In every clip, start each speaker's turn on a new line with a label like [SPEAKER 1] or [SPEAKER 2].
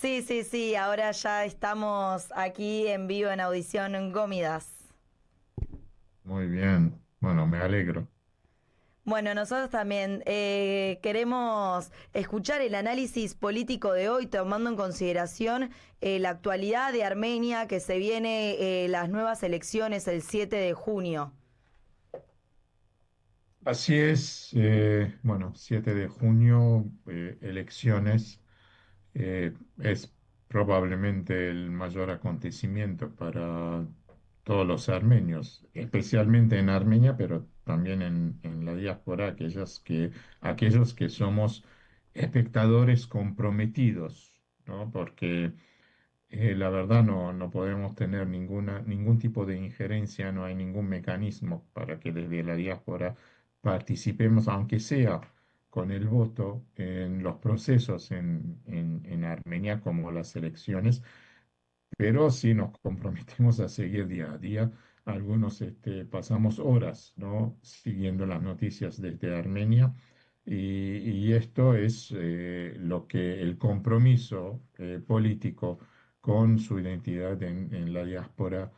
[SPEAKER 1] Sí, sí, sí, ahora ya estamos aquí en vivo en Audición en Gómidas.
[SPEAKER 2] Muy bien, bueno, me alegro.
[SPEAKER 1] Bueno, nosotros también queremos escuchar el análisis político de hoy, tomando en consideración la actualidad de Armenia, que se viene las nuevas elecciones el 7 de junio.
[SPEAKER 2] Así es, bueno, 7 de junio, elecciones, es probablemente el mayor acontecimiento para todos los armenios, especialmente en Armenia, pero también en la diáspora, aquellos que somos espectadores comprometidos, ¿no? Porque la verdad no podemos tener ningún tipo de injerencia, no hay ningún mecanismo para que desde la diáspora participemos, aunque sea con el voto, en los procesos en Armenia como las elecciones, pero sí nos comprometemos a seguir día a día. Algunos pasamos horas, ¿no? Siguiendo las noticias desde Armenia. Y esto es lo que el compromiso político con su identidad en la diáspora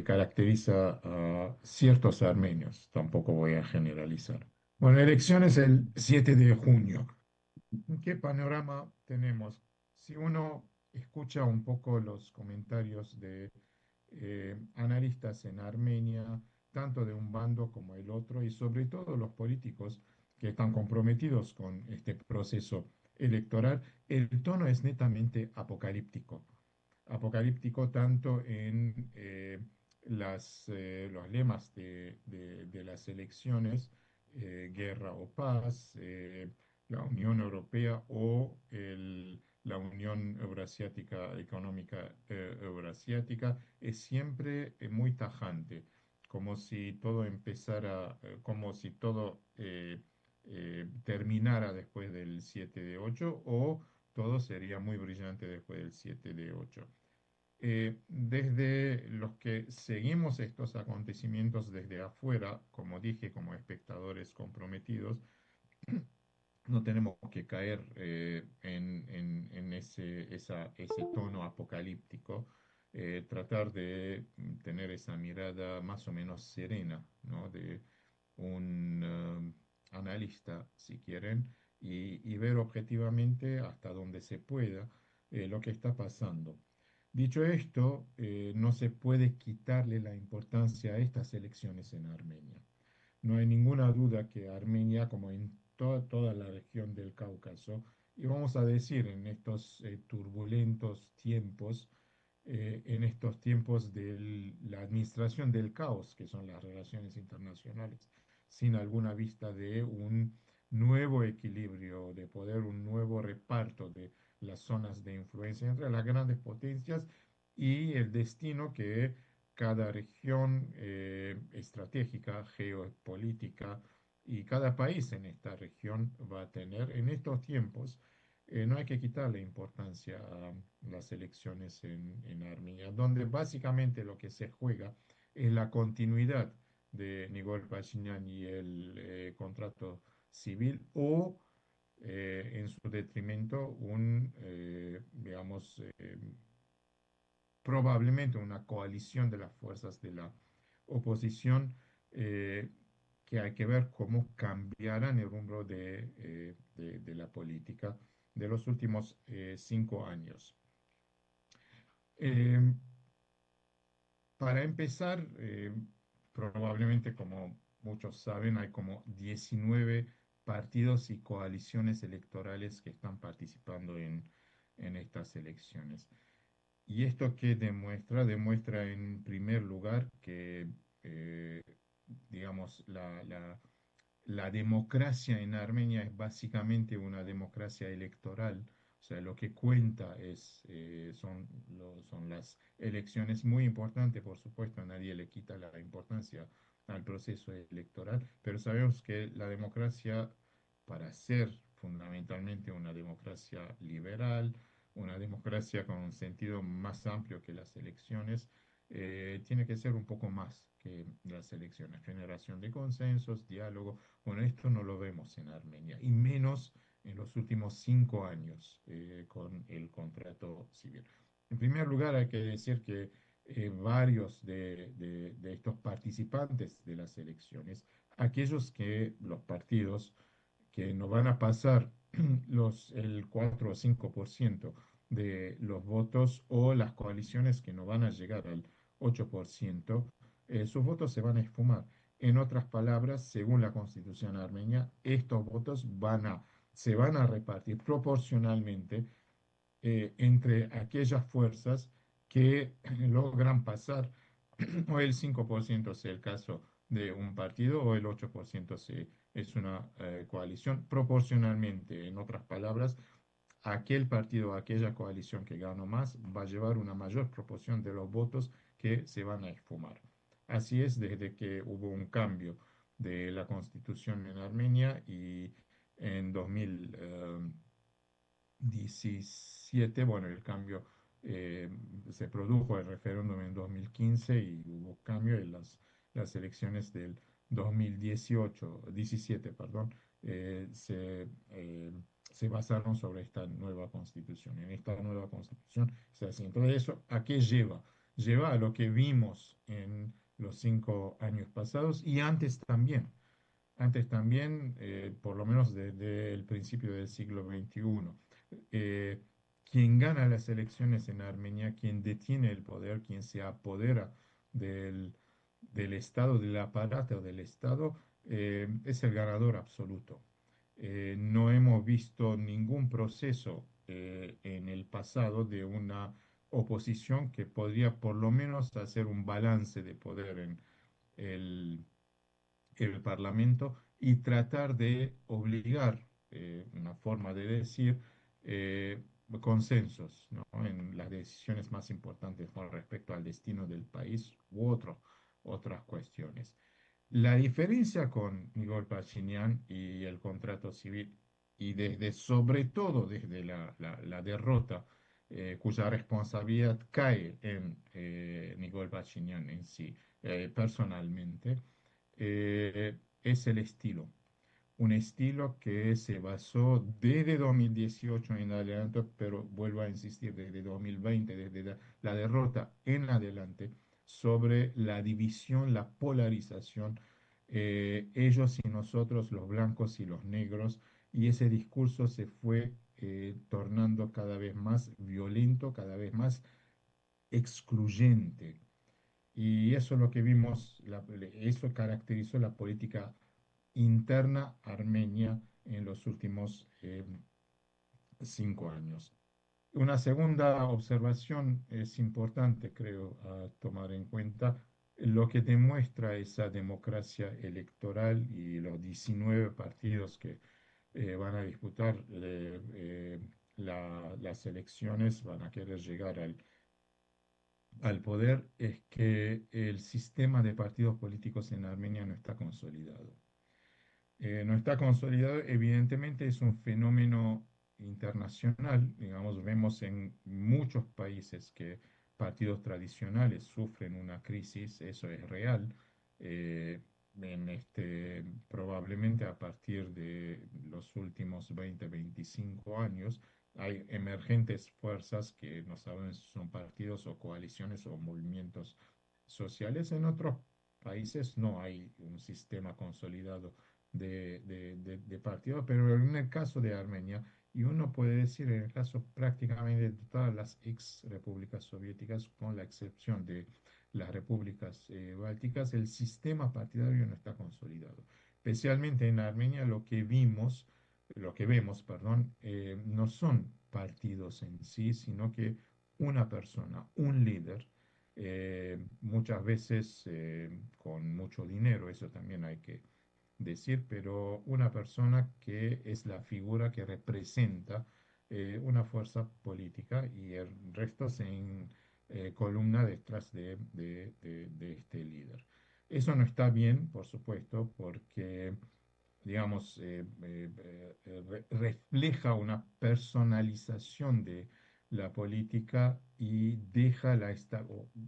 [SPEAKER 2] caracteriza a ciertos armenios. Tampoco voy a generalizar. Bueno, elecciones el 7 de junio. ¿Qué panorama tenemos? Si uno escucha un poco los comentarios de analistas en Armenia, tanto de un bando como el otro, y sobre todo los políticos que están comprometidos con este proceso electoral, el tono es netamente apocalíptico. Apocalíptico tanto en los lemas de las elecciones, guerra o paz, la Unión Europea o la Unión Eurasiática Económica Eurasiática, es siempre muy tajante, como si todo empezara, como si todo terminara después del 7 de 8 o todo sería muy brillante después del 7 de 8. Desde los que seguimos estos acontecimientos desde afuera, como dije, como espectadores comprometidos, no tenemos que caer en ese tono apocalíptico, tratar de tener esa mirada más o menos serena, ¿no? De un analista, si quieren, y ver objetivamente hasta donde se pueda lo que está pasando. Dicho esto, no se puede quitarle la importancia a estas elecciones en Armenia. No hay ninguna duda que Armenia, como en toda la región del Cáucaso, y vamos a decir en estos turbulentos tiempos, en estos tiempos de la administración del caos, que son las relaciones internacionales, sin alguna vista de un nuevo equilibrio de poder, un nuevo reparto de las zonas de influencia entre las grandes potencias y el destino que cada región estratégica, geopolítica y cada país en esta región va a tener en estos tiempos. No hay que quitarle importancia a las elecciones en Armenia, donde básicamente lo que se juega es la continuidad de Nikol Pashinyan y el contrato civil o en su detrimento digamos, probablemente una coalición de las fuerzas de la oposición eh, que hay que ver cómo cambiarán el rumbo de la política de los últimos 5 años. Eh, para empezar, probablemente como muchos saben, hay como 19 partidos y coaliciones electorales que están participando en estas elecciones. ¿Y esto qué demuestra? Demuestra en primer lugar que, eh, digamos, la democracia en Armenia es básicamente una democracia electoral. O sea, lo que cuenta son las elecciones, muy importante, por supuesto, a nadie le quita la importancia al proceso electoral, pero sabemos que la democracia, para ser fundamentalmente una democracia liberal, una democracia con un sentido más amplio que las elecciones, tiene que ser un poco más que las elecciones, generación de consensos, diálogo. Bueno, esto no lo vemos en Armenia, y menos en los últimos 5 años con el contrato civil. En primer lugar, hay que decir que varios de estos participantes de las elecciones, aquellos que los partidos que no van a pasar el 4 o 5% de los votos o las coaliciones que no van a llegar al 8%, sus votos se van a esfumar. En otras palabras, según la constitución armenia, estos votos se van a repartir proporcionalmente entre aquellas fuerzas que logran pasar o el 5% sea el caso de un partido o el 8% si es una coalición, proporcionalmente, en otras palabras, aquel partido o aquella coalición que ganó más va a llevar una mayor proporción de los votos que se van a esfumar. Así es desde que hubo un cambio de la constitución en Armenia y en 2017, bueno, el cambio eh, se produjo el referéndum en 2015 y hubo cambio en las elecciones del 2018, 17, perdón, se basaron sobre esta nueva constitución. En esta nueva constitución se hace. Entonces, ¿eso a qué lleva? Lleva a lo que vimos en los 5 años pasados y antes también. Antes también, por lo menos desde el principio del siglo XXI. Eh, Quien gana las elecciones en Armenia, quien detiene el poder, quien se apodera del Estado, del aparato del Estado, es el ganador absoluto. No hemos visto ningún proceso en el pasado de una oposición que podría por lo menos hacer un balance de poder en el Parlamento y tratar de obligar, una forma de decir, eh, consensos, ¿no? En las decisiones más importantes con respecto al destino del país u otras cuestiones. La diferencia con Igor Pashinyan y el contrato civil, y sobre todo desde la derrota, cuya responsabilidad cae en Nikol Pashinyan en sí, personalmente, es el estilo. Un estilo que se basó desde 2018 en adelante, pero vuelvo a insistir, desde 2020, desde la derrota en adelante, sobre la división, la polarización, ellos y nosotros, los blancos y los negros, y ese discurso se fue tornando cada vez más violento, cada vez más excluyente. Y eso es lo que vimos, eso caracterizó la política interna armenia en los últimos 5 años. Una segunda observación es importante, creo, a tomar en cuenta lo que demuestra esa democracia electoral y los 19 partidos que van a disputar las elecciones, van a querer llegar al poder, es que el sistema de partidos políticos en Armenia no está consolidado. No está consolidado, evidentemente es un fenómeno internacional, digamos, vemos en muchos países que partidos tradicionales sufren una crisis, eso es real. eh, Probablemente a partir de los últimos 20, 25 años, hay emergentes fuerzas que no saben si son partidos o coaliciones o movimientos sociales. En otros países no hay un sistema consolidado de partido, pero en el caso de Armenia, y uno puede decir en el caso prácticamente de todas las ex repúblicas soviéticas, con la excepción de las repúblicas bálticas, el sistema partidario no está consolidado. Especialmente en Armenia lo que vemos, perdón, no son partidos en sí, sino que una persona, un líder, muchas veces con mucho dinero, eso también hay que decir, pero una persona que es la figura que representa una fuerza política y el resto columna detrás de este líder. Eso no está bien, por supuesto, porque, digamos, refleja una personalización de la política y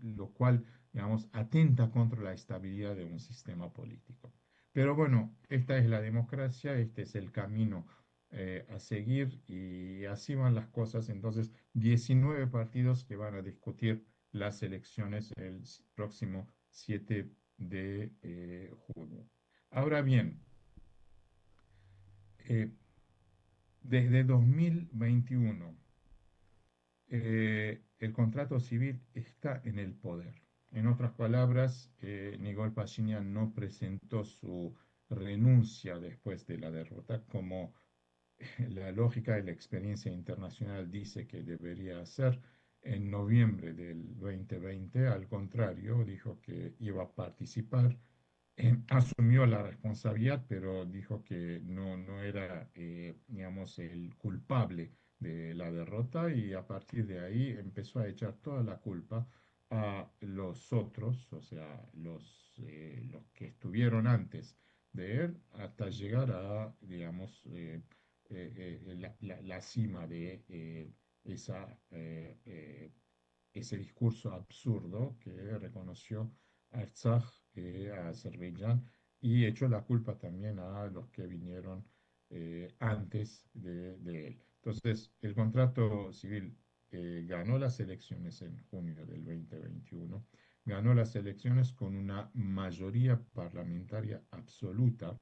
[SPEAKER 2] lo cual, digamos, atenta contra la estabilidad de un sistema político. Pero bueno, esta es la democracia, este es el camino a seguir y así van las cosas. Entonces, 19 partidos que van a discutir las elecciones el próximo 7 de junio. Ahora bien, eh, desde 2021, el contrato civil está en el poder. En otras palabras, Nikol Pashinyan no presentó su renuncia después de la derrota, como la lógica de la experiencia internacional dice que debería hacer. En noviembre del 2020, al contrario, dijo que iba a participar, asumió la responsabilidad, pero dijo que no era, digamos, el culpable de la derrota y a partir de ahí empezó a echar toda la culpa a los otros, o sea, los que estuvieron antes de él, hasta llegar a, digamos, la cima de esa, ese discurso absurdo que reconoció Artsaj, a Azerbaiyán, y echó la culpa también a los que vinieron antes de él. Entonces, el contrato civil ganó las elecciones en junio del 2021, ganó las elecciones con una mayoría parlamentaria absoluta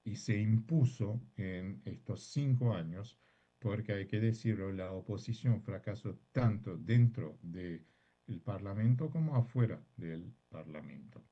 [SPEAKER 2] y se impuso en estos 5 años, porque hay que decirlo, la oposición fracasó tanto dentro del Parlamento como afuera del Parlamento.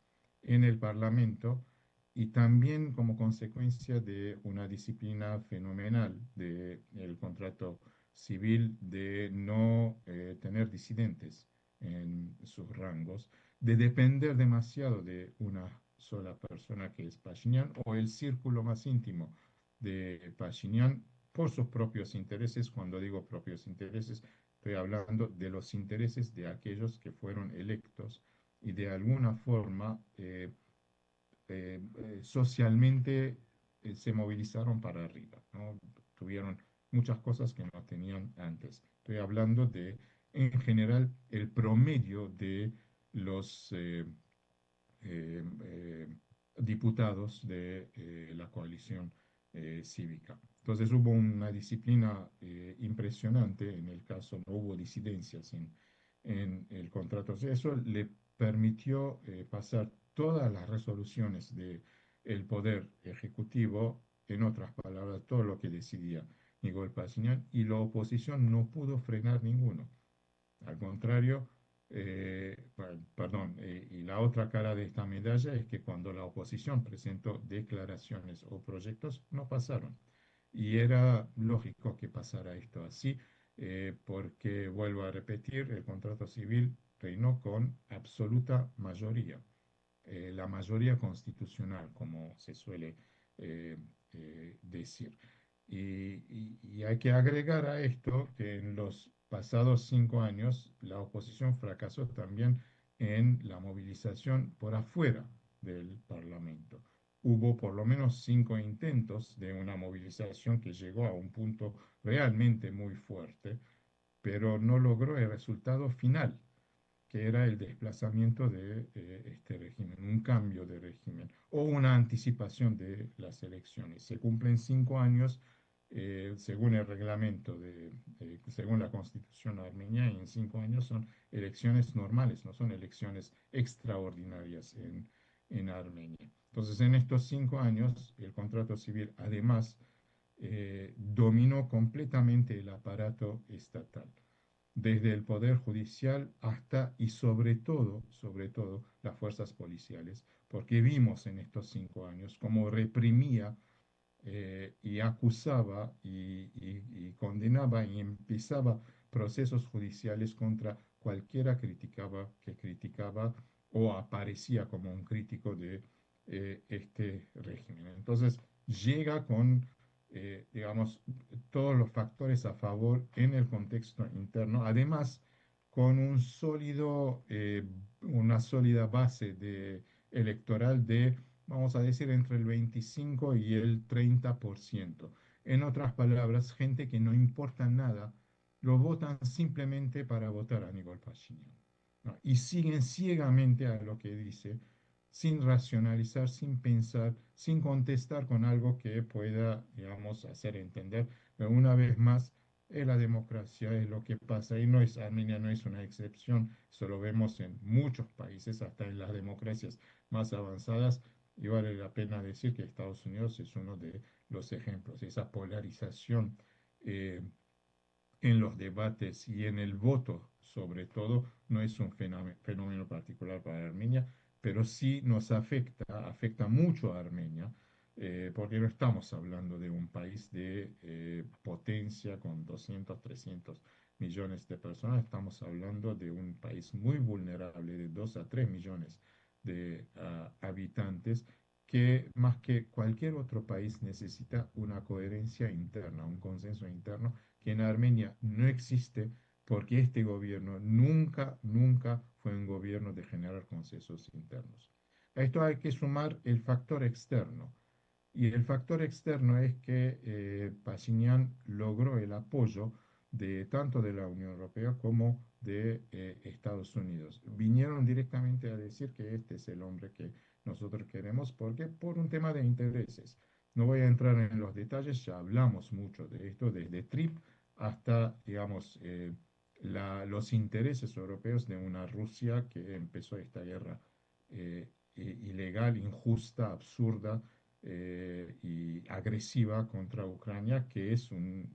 [SPEAKER 2] En el Parlamento y también como consecuencia de una disciplina fenomenal del contrato civil de no tener disidentes en sus rangos, de depender demasiado de una sola persona que es Pashinyan o el círculo más íntimo de Pashinyan por sus propios intereses. Cuando digo propios intereses, estoy hablando de los intereses de aquellos que fueron electos y de alguna forma socialmente se movilizaron para arriba, ¿no? Tuvieron muchas cosas que no tenían antes. Estoy hablando de, en general, el promedio de los eh, eh, diputados de la coalición cívica. Entonces hubo una disciplina impresionante, en el caso no hubo disidencias en el contrato. O sea, eso le permitió pasar todas las resoluciones del poder ejecutivo, en otras palabras, todo lo que decidía Nikol Pashinyan, y la oposición no pudo frenar ninguno. Al contrario, perdón, y la otra cara de esta medalla es que cuando la oposición presentó declaraciones o proyectos, no pasaron. Y era lógico que pasara esto así, porque, vuelvo a repetir, el contrato civil reinó con absoluta mayoría, la mayoría constitucional, como se suele eh, decir. Y hay que agregar a esto que en los pasados 5 años la oposición fracasó también en la movilización por afuera del Parlamento. Hubo por lo menos 5 intentos de una movilización que llegó a un punto realmente muy fuerte, pero no logró el resultado final, que era el desplazamiento de este régimen, un cambio de régimen o una anticipación de las elecciones. Se cumplen 5 años según el reglamento, según la constitución armenia, y en 5 años son elecciones normales, no son elecciones extraordinarias en Armenia. Entonces, en estos 5 años, el contrato civil además dominó completamente el aparato estatal desde el Poder Judicial hasta y sobre todo, las fuerzas policiales, porque vimos en estos 5 años cómo reprimía y acusaba y condenaba y empezaba procesos judiciales contra cualquiera que criticaba o aparecía como un crítico de este régimen. Entonces llega con, digamos, todos los factores a favor en el contexto interno, además con una sólida base electoral de, vamos a decir, entre el 25 y el 30%. En otras palabras, gente que no importa nada, lo votan simplemente para votar a Nikol Pashinyan, ¿no? Y siguen ciegamente a lo que dice, sin racionalizar, sin pensar, sin contestar con algo que pueda, digamos, hacer entender. Pero una vez más, la democracia es lo que pasa y no es, Armenia no es una excepción, eso lo vemos en muchos países, hasta en las democracias más avanzadas, y vale la pena decir que Estados Unidos es uno de los ejemplos, esa polarización. eh, en los debates y en el voto, sobre todo, no es un fenómeno particular para Armenia, pero sí nos afecta, afecta mucho a Armenia, porque no estamos hablando de un país de potencia con 200, 300 millones de personas, estamos hablando de un país muy vulnerable, de 2 a 3 millones de habitantes, que más que cualquier otro país necesita una coherencia interna, un consenso interno que en Armenia no existe porque este gobierno nunca fue un gobierno de generar consensos internos. A esto hay que sumar el factor externo. Y el factor externo es que Pashinyan logró el apoyo de tanto de la Unión Europea como de Estados Unidos. Vinieron directamente a decir que este es el hombre que nosotros queremos, porque por un tema de intereses. No voy a entrar en los detalles, ya hablamos mucho de esto, desde TRIP hasta, digamos, los intereses europeos de una Rusia que empezó esta guerra ilegal, injusta, absurda y agresiva contra Ucrania, que es una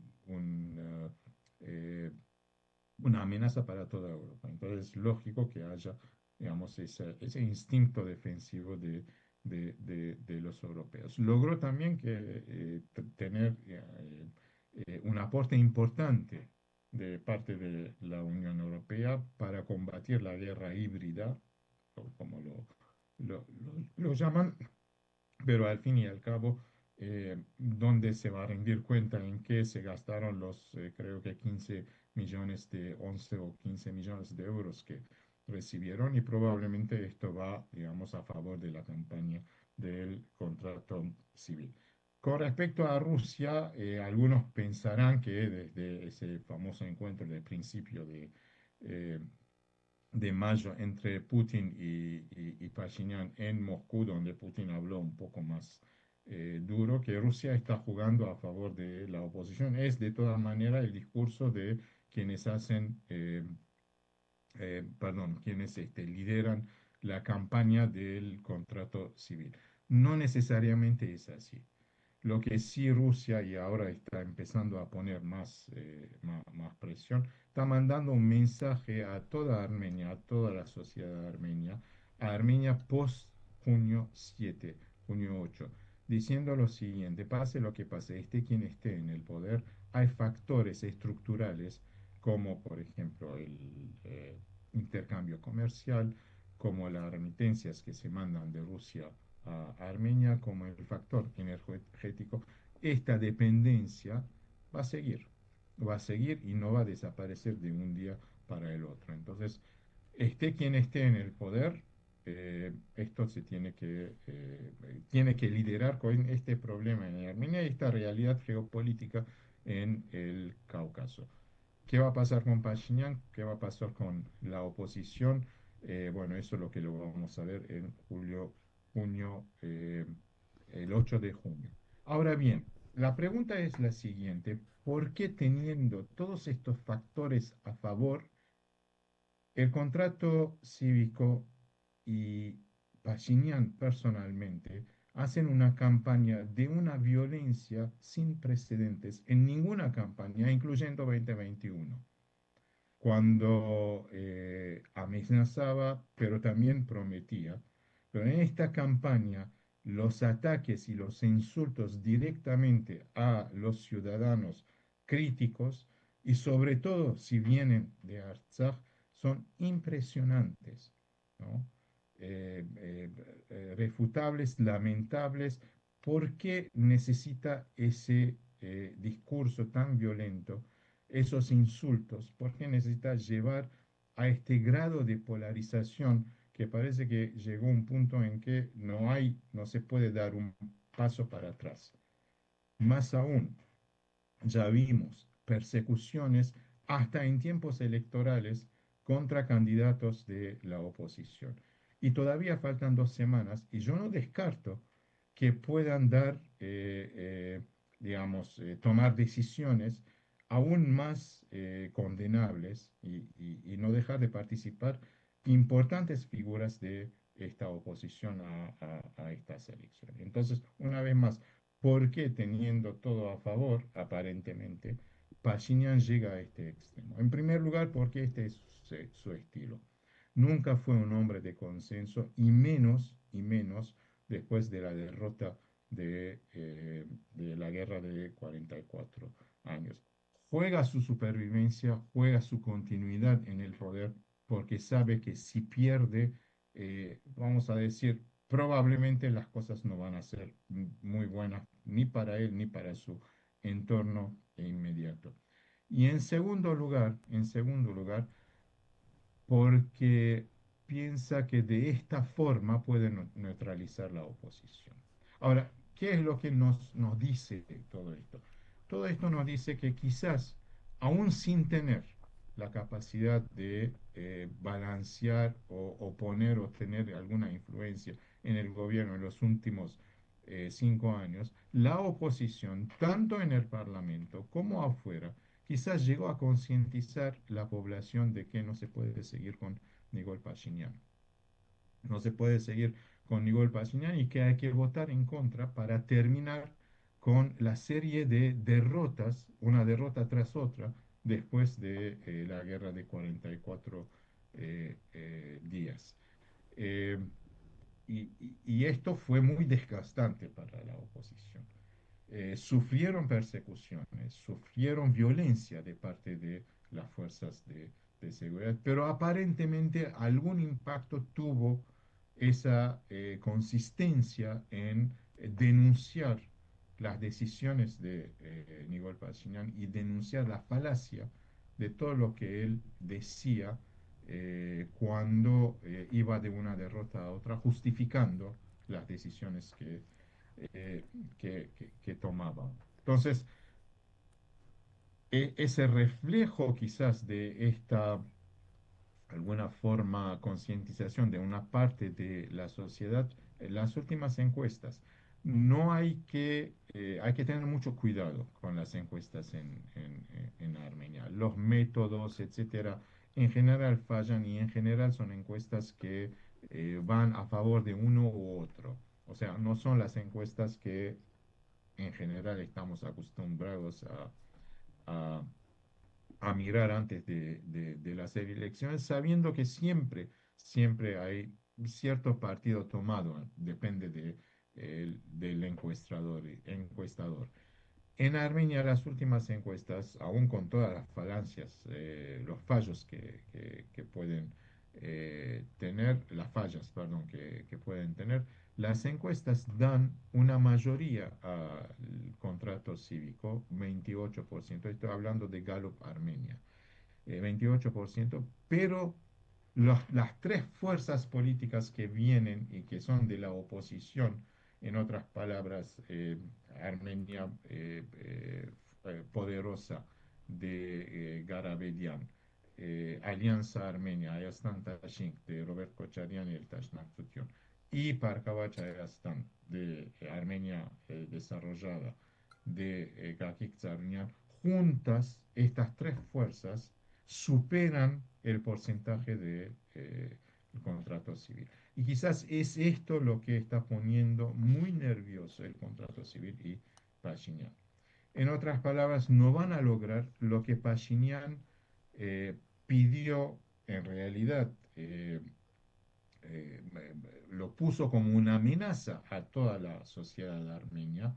[SPEAKER 2] amenaza para toda Europa. Entonces es lógico que haya, digamos, ese instinto defensivo de los europeos. Logró también tener un aporte importante de parte de la Unión Europea para combatir la guerra híbrida, o como lo llaman, pero al fin y al cabo, ¿dónde se va a rendir cuenta en qué se gastaron los, creo que 15 millones de 11 o 15 millones de euros que recibieron? Y probablemente esto va, digamos, a favor de la campaña del contrato civil. Con respecto a Rusia, algunos pensarán que desde ese famoso encuentro del principio eh, de mayo entre Putin y Pashinyan en Moscú, donde Putin habló un poco más duro, que Rusia está jugando a favor de la oposición. Es de todas maneras el discurso de quienes hacen, perdón, quienes lideran la campaña del contrato civil. No necesariamente es así. Lo que sí Rusia, y ahora está empezando a poner más presión, está mandando un mensaje a toda Armenia, a toda la sociedad armenia, a Armenia post junio 7, junio 8, diciendo lo siguiente: pase lo que pase, esté quien esté en el poder, hay factores estructurales como por ejemplo el intercambio comercial, como las remitencias que se mandan de Rusia a Armenia, como el factor energético. Esta dependencia va a seguir, va a seguir y no va a desaparecer de un día para el otro. Entonces, esté quien esté en el poder, esto tiene que liderar con este problema en Armenia y esta realidad geopolítica en el Cáucaso. ¿Qué va a pasar con Pashinyan? ¿Qué va a pasar con la oposición? Bueno, eso es lo que lo vamos a ver en junio, el 8 de junio. Ahora bien, la pregunta es la siguiente: ¿por qué teniendo todos estos factores a favor, el contrato cívico y Pashinyan personalmente hacen una campaña de una violencia sin precedentes en ninguna campaña, incluyendo 2021, cuando amenazaba, pero también prometía? Pero en esta campaña, los ataques y los insultos directamente a los ciudadanos críticos, y sobre todo si vienen de Artsaj, son impresionantes, ¿no? Refutables, lamentables. ¿Por qué necesita ese discurso tan violento, esos insultos? ¿Por qué necesita llevar a este grado de polarización que parece que llegó un punto en que no se puede dar un paso para atrás? Más aún, ya vimos persecuciones hasta en tiempos electorales contra candidatos de la oposición. y todavía faltan 2 semanas y yo no descarto que puedan dar, digamos, tomar decisiones aún más condenables y no dejar de participar importantes figuras de esta oposición a estas elecciones. Entonces, una vez más, ¿por qué teniendo todo a favor, aparentemente, Pashinyan llega a este extremo? En primer lugar, porque este es su estilo. Nunca fue un hombre de consenso y menos después de la derrota de la guerra de 44 años. Juega su supervivencia, juega su continuidad en el poder, porque sabe que si pierde, vamos a decir, probablemente las cosas no van a ser muy buenas ni para él ni para su entorno inmediato. Y en segundo lugar, porque piensa que de esta forma puede neutralizar la oposición. Ahora, ¿qué es lo que nos dice todo esto? Todo esto nos dice que quizás, aún sin tener la capacidad de balancear o poner o tener alguna influencia en el gobierno en los últimos 5 años, la oposición, tanto en el Parlamento como afuera, quizás llegó a concientizar la población de que no se puede seguir con Nikol Pashinyan. No se puede seguir con Nikol Pashinyan y que hay que votar en contra para terminar con la serie de derrotas, una derrota tras otra, después de la guerra de 44 días. Eh, y esto fue muy desgastante para la oposición. Sufrieron persecuciones, sufrieron violencia de parte de las fuerzas de seguridad, pero aparentemente algún impacto tuvo esa consistencia en denunciar las decisiones de Nikol Pashinyan y denunciar la falacia de todo lo que él decía cuando iba de una derrota a otra, justificando las decisiones eh, que tomaba. Entonces, ese reflejo quizás de esta, alguna forma, concientización de una parte de la sociedad, las últimas encuestas, no hay que tener mucho cuidado con las encuestas en Armenia. Los métodos, etcétera, en general fallan y en general son encuestas que van a favor de uno u otro. O sea, no son las encuestas que en general estamos acostumbrados a- a mirar antes de las elecciones, sabiendo que siempre hay cierto partido tomado, depende del encuestador. En Armenia, las últimas encuestas, aún con todas las falancias, los fallos que pueden tener, las fallas, perdón, que pueden tener, las encuestas dan una mayoría al contrato cívico, 28%. Estoy hablando de Gallup Armenia, 28%, pero las tres fuerzas políticas que vienen y que son de la oposición, en otras palabras, Armenia poderosa de Garabedian, Alianza Armenia, Ayastan Tashink de Robert Kocharian y el Tashnaktution, y Parkavach Ayastan de Armenia desarrollada de Gakik Tsarunian, juntas estas tres fuerzas superan el porcentaje de el contrato civil. Y quizás es esto lo que está poniendo muy nervioso el contrato civil y Pashinyan. En otras palabras, no van a lograr lo que Pashinyan pidió en realidad. Eh, lo puso como una amenaza a toda la sociedad armenia,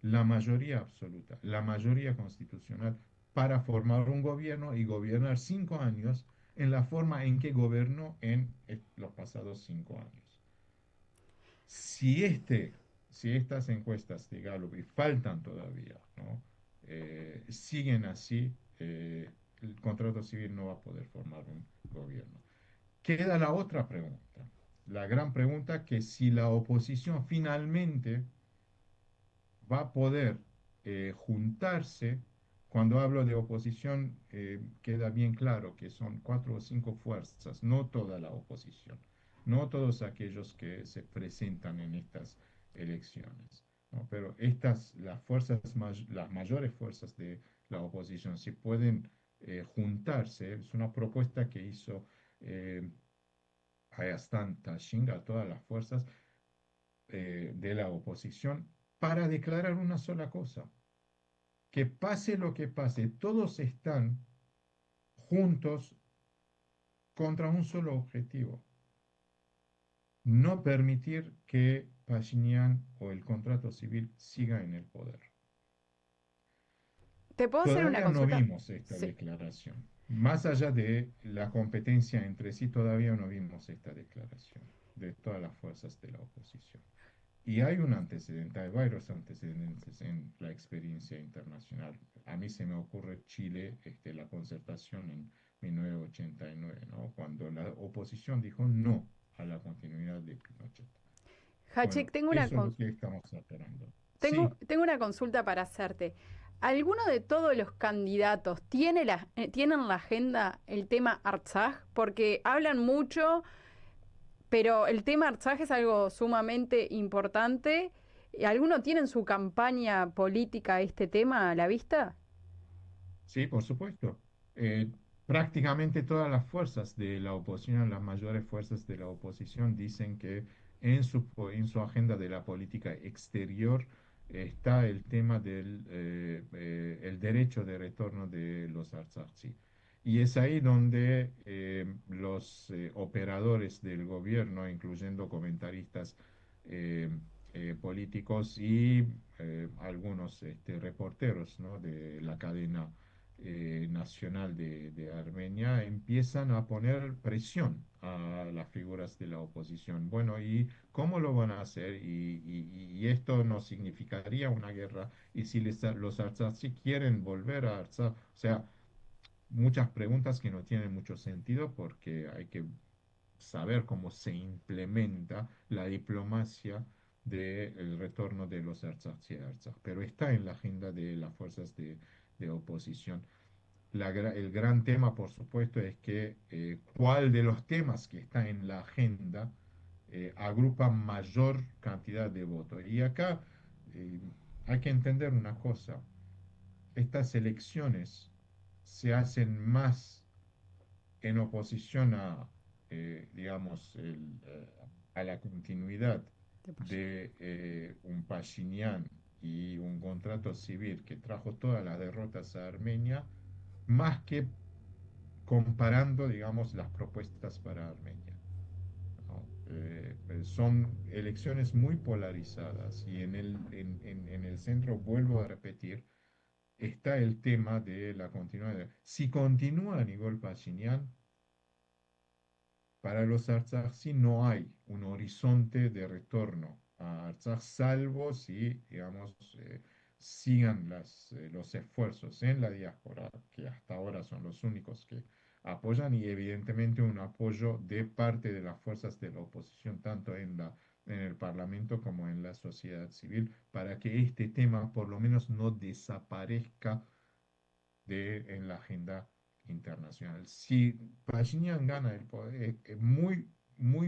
[SPEAKER 2] la mayoría absoluta, la mayoría constitucional, para formar un gobierno y gobernar 5 años en la forma en que gobernó en los pasados 5 años. Si, si estas encuestas de Gallup, y faltan todavía, ¿no? Siguen así, el contrato civil no va a poder formar un gobierno. Queda la otra pregunta, la gran pregunta que si la oposición finalmente va a poder juntarse. Cuando hablo de oposición, queda bien claro que son 4 o 5 fuerzas, no toda la oposición. no todos aquellos que se presentan en estas elecciones, ¿no? Pero estas, las mayores fuerzas de la oposición, si pueden juntarse, es una propuesta que hizo eh, Ayastan Tashing a todas las fuerzas de la oposición para declarar una sola cosa, que pase lo que pase, todos están juntos contra un solo objetivo: no permitir que Pashinyan o el contrato civil siga en el poder.
[SPEAKER 3] ¿Te puedo hacer una
[SPEAKER 2] Todavía no
[SPEAKER 3] consulta?
[SPEAKER 2] vimos esta
[SPEAKER 3] Sí.
[SPEAKER 2] declaración. Más allá de la competencia entre sí, todavía no vimos esta declaración de todas las fuerzas de la oposición. Y hay un antecedente, hay varios antecedentes en la experiencia internacional. A mí se me ocurre Chile, la concertación en 1989, ¿no? Cuando la oposición dijo no a la continuidad de Pinochet.
[SPEAKER 3] Hachik,
[SPEAKER 2] Bueno, eso es lo que estamos esperando. Sí,
[SPEAKER 3] tengo una consulta para hacerte. ¿Alguno de todos los candidatos tienen la agenda el tema Artsaj? Porque hablan mucho, pero el tema Artsaj es algo sumamente importante. ¿Alguno tiene en su campaña política este tema a la vista?
[SPEAKER 2] sí, por supuesto. Prácticamente todas las fuerzas de la oposición, las mayores fuerzas de la oposición, dicen que en su agenda de la política exterior está el tema del el derecho de retorno de los Artsakhi. Y es ahí donde los operadores del gobierno, incluyendo comentaristas eh, políticos y algunos reporteros, ¿no?, de la cadena nacional de Armenia, empiezan a poner presión a las figuras de la oposición. Bueno, ¿y cómo lo van a hacer? Y esto no significaría una guerra. Y si los artsakhi quieren volver a Artsaj, o sea, muchas preguntas que no tienen mucho sentido, porque hay que saber cómo se implementa la diplomacia del retorno de los artsakhi a Artsaj, pero está en la agenda de las fuerzas de oposición. El gran tema, por supuesto, es que cuál de los temas que está en la agenda agrupa mayor cantidad de votos. Y acá eh, hay que entender una cosa: estas elecciones se hacen más en oposición a, digamos, a la continuidad
[SPEAKER 3] De paso.
[SPEAKER 2] de un Pashinyan y un contrato civil que trajo todas las derrotas a Armenia, más que comparando, digamos, las propuestas para Armenia, ¿no? Son elecciones muy polarizadas y en el centro, vuelvo a repetir, está el tema de la continuidad. Si continúa Nikol Pashinyan, para los Artsakhi no hay un horizonte de retorno a Artsaj, salvo si, digamos, sigan los esfuerzos en la diáspora, que hasta ahora son los únicos que apoyan, y evidentemente un apoyo de parte de las fuerzas de la oposición, tanto en el Parlamento como en la sociedad civil, para que este tema por lo menos no desaparezca en la agenda internacional. Si Pashinyan gana el poder, es muy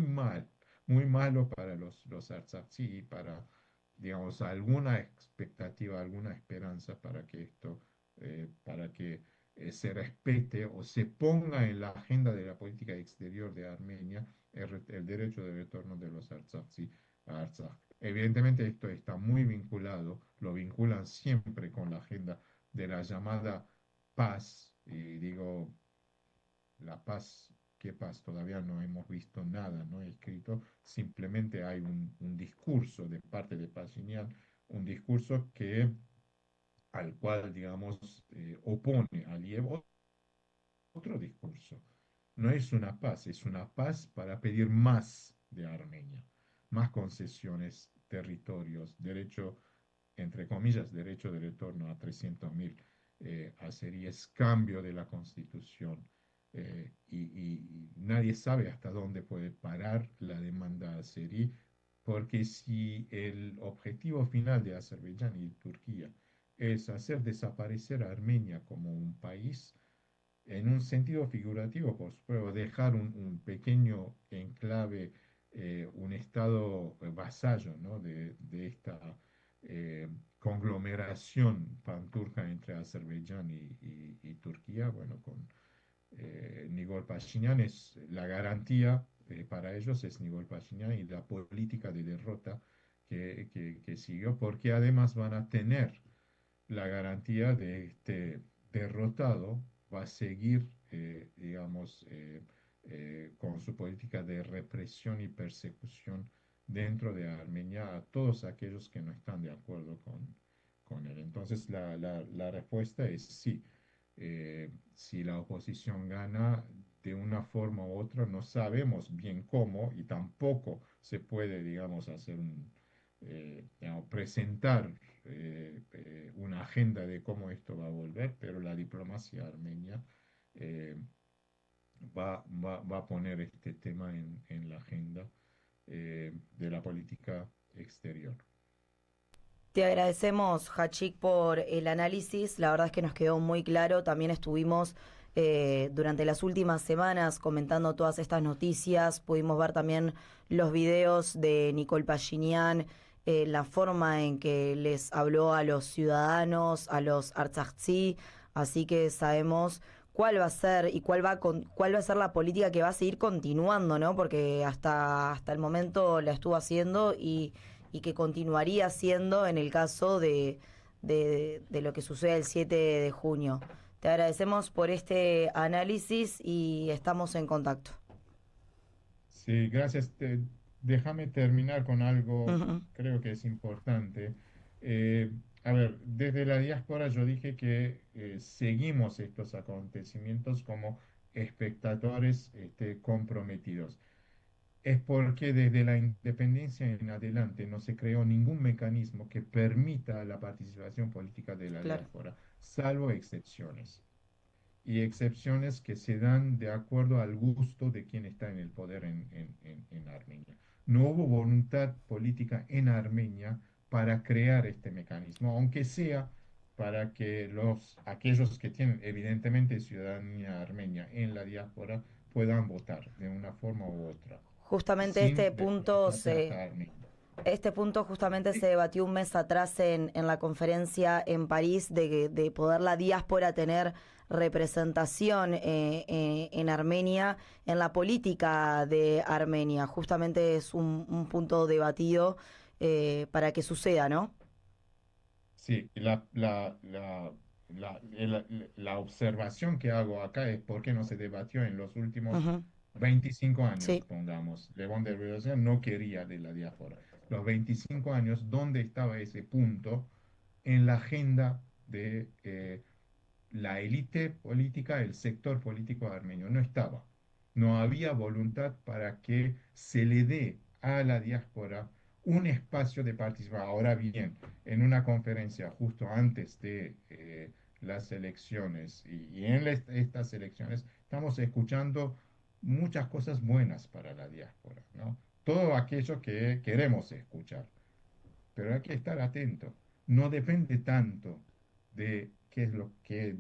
[SPEAKER 2] mal, muy malo para los Artsakhi y para, digamos, alguna expectativa, alguna esperanza para que para que se respete o se ponga en la agenda de la política exterior de Armenia el derecho de retorno de los Artsakhi a Artsaj. Evidentemente esto está muy vinculado, lo vinculan siempre con la agenda de la llamada paz. Y digo, la paz, ¿qué paz? Todavía no hemos visto nada, no he escrito, simplemente hay un discurso de parte de Pashinyan, un discurso al cual, digamos, opone a Aliyev otro discurso. No es una paz, es una paz para pedir más de Armenia, más concesiones, territorios, derecho, entre comillas, derecho de retorno a 300.000 azeríes, cambio de la constitución. Y nadie sabe hasta dónde puede parar la demanda azerí, porque si el objetivo final de Azerbaiyán y Turquía es hacer desaparecer a Armenia como un país, en un sentido figurativo, por supuesto, dejar un pequeño enclave un estado vasallo, ¿no? de esta conglomeración panturca entre Azerbaiyán y Turquía, bueno, con Nikol Pashinyan es la garantía para ellos es Nikol Pashinyan y la política de derrota que siguió, porque además van a tener la garantía de este derrotado va a seguir, digamos, con su política de represión y persecución dentro de Armenia a todos aquellos que no están de acuerdo con él. Entonces, la respuesta es sí. Si la oposición gana de una forma u otra, no sabemos bien cómo y tampoco se puede, digamos, digamos, presentar una agenda de cómo esto va a volver, pero la diplomacia armenia eh, va a poner este tema en la agenda de la política exterior.
[SPEAKER 1] Te agradecemos, Hachik, por el análisis. La verdad es que nos quedó muy claro. También estuvimos durante las últimas semanas comentando todas estas noticias. Pudimos ver también los videos de Nikol Pashinyan, la forma en que les habló a los ciudadanos, a los artsakhi. Así que sabemos cuál va a ser y cuál va a ser la política que va a seguir continuando, ¿no? Porque hasta el momento la estuvo haciendo y que continuaría siendo en el caso de lo que sucede el 7 de junio. Te agradecemos por este análisis y estamos en contacto.
[SPEAKER 2] Sí, gracias. Déjame terminar con algo,
[SPEAKER 1] Ujú,
[SPEAKER 2] creo que es importante. Eh, a ver, desde la diáspora yo dije que seguimos estos acontecimientos como espectadores comprometidos. Es porque desde la independencia en adelante no se creó ningún mecanismo que permita la participación política de la
[SPEAKER 1] claro.
[SPEAKER 2] diáspora, salvo excepciones y excepciones que se dan de acuerdo al gusto de quien está en el poder en Armenia. No hubo voluntad política en Armenia para crear este mecanismo, aunque sea para que aquellos que tienen evidentemente ciudadanía armenia en la diáspora puedan votar de una forma u otra,
[SPEAKER 1] Justamente
[SPEAKER 2] sin desplazarse hasta Armenia.
[SPEAKER 1] este punto justamente se debatió un mes atrás en la conferencia en París de poder la diáspora tener representación en Armenia, en la política de Armenia. Justamente es un punto debatido para que suceda, ¿no?
[SPEAKER 2] Sí, la observación que hago acá es por qué no se debatió en los últimos
[SPEAKER 1] Ujú,
[SPEAKER 2] 25 años,
[SPEAKER 1] sí.
[SPEAKER 2] pongamos. Levón de Rivera no quería de la diáspora. Los 25 años, ¿dónde estaba ese punto en la agenda de la élite política, el sector político armenio? No estaba. No había voluntad para que se le dé a la diáspora un espacio de participación. Ahora bien, en una conferencia justo antes de las elecciones y en estas elecciones estamos escuchando muchas cosas buenas para la diáspora, ¿no? Todo aquello que queremos escuchar, pero hay que estar atento. No depende tanto de qué es lo que,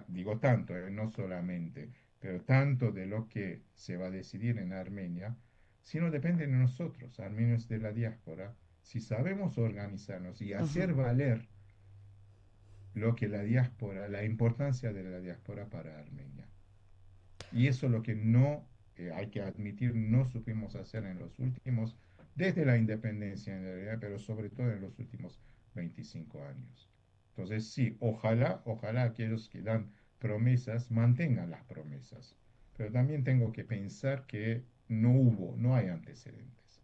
[SPEAKER 2] digo tanto, no solamente, pero tanto de lo que se va a decidir en Armenia, sino depende de nosotros, armenios de la diáspora, si sabemos organizarnos y
[SPEAKER 1] Ujú.
[SPEAKER 2] hacer valer lo que la diáspora, la importancia de la diáspora para Armenia. Y eso es lo que no, hay que admitir, no supimos hacer en los últimos, desde la independencia en realidad, pero sobre todo en los últimos 25 años. Entonces, sí, ojalá aquellos que dan promesas mantengan las promesas, pero también tengo que pensar que no hay antecedentes.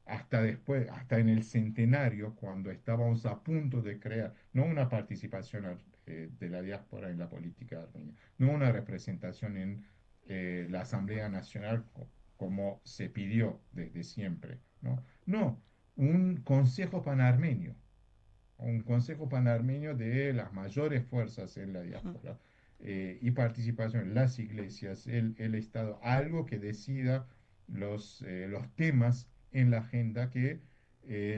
[SPEAKER 2] Hasta después, hasta en el centenario, cuando estábamos a punto de crear, no una participación de la diáspora en la política armenia, no una representación en la Asamblea Nacional como se pidió desde siempre, ¿no? No, un consejo panarmenio, un consejo panarmenio de las mayores fuerzas en la diáspora y participación, las iglesias, el Estado, algo que decida los temas en la agenda que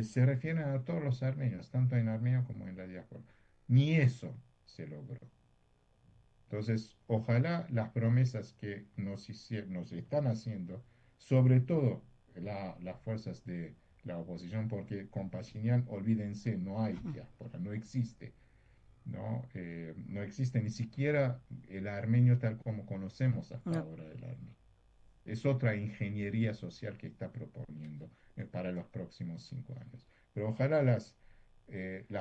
[SPEAKER 2] se refieren a todos los armenios, tanto en Armenia como en la diáspora. Ni eso se logró. Entonces, ojalá las promesas que nos están haciendo, sobre todo las fuerzas de la oposición, porque con Pashinyan, olvídense, no hay diáspora, no existe, ¿no? No existe ni siquiera el armenio tal como conocemos hasta
[SPEAKER 1] No.
[SPEAKER 2] ahora el armenio. Es otra ingeniería social que está proponiendo para los próximos 5 años. Pero ojalá las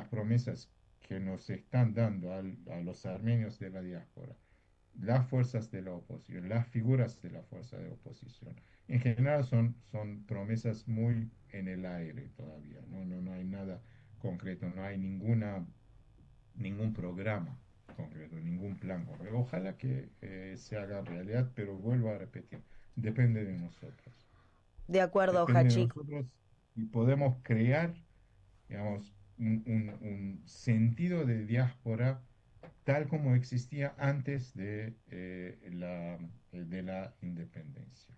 [SPEAKER 2] promesas que nos están dando a los armenios de la diáspora, las fuerzas de la oposición, las figuras de la fuerza de oposición, en general son promesas muy en el aire todavía, no hay nada concreto, no hay ningún programa concreto, ningún plan concreto. Ojalá que se haga realidad, pero vuelvo a repetir, depende de nosotros.
[SPEAKER 1] De acuerdo,
[SPEAKER 2] Depende de
[SPEAKER 1] Hachik.
[SPEAKER 2] nosotros y podemos crear, digamos, un sentido de diáspora tal como existía antes de la independencia.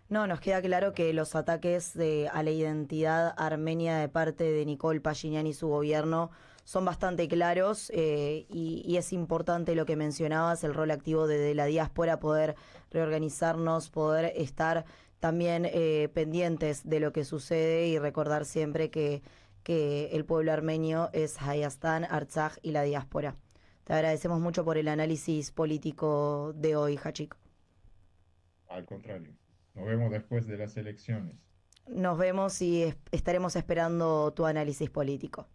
[SPEAKER 1] No, nos queda claro que los ataques a la identidad armenia de parte de Nicole Pashinyan y su gobierno son bastante claros, y es importante lo que mencionabas, el rol activo de la diáspora, poder reorganizarnos, poder estar también pendientes de lo que sucede y recordar siempre que el pueblo armenio es Hayastan, Artsaj y la diáspora. Te agradecemos mucho por el análisis político de hoy, Hachik.
[SPEAKER 2] Al contrario, nos vemos después de las elecciones.
[SPEAKER 1] Nos vemos y estaremos esperando tu análisis político.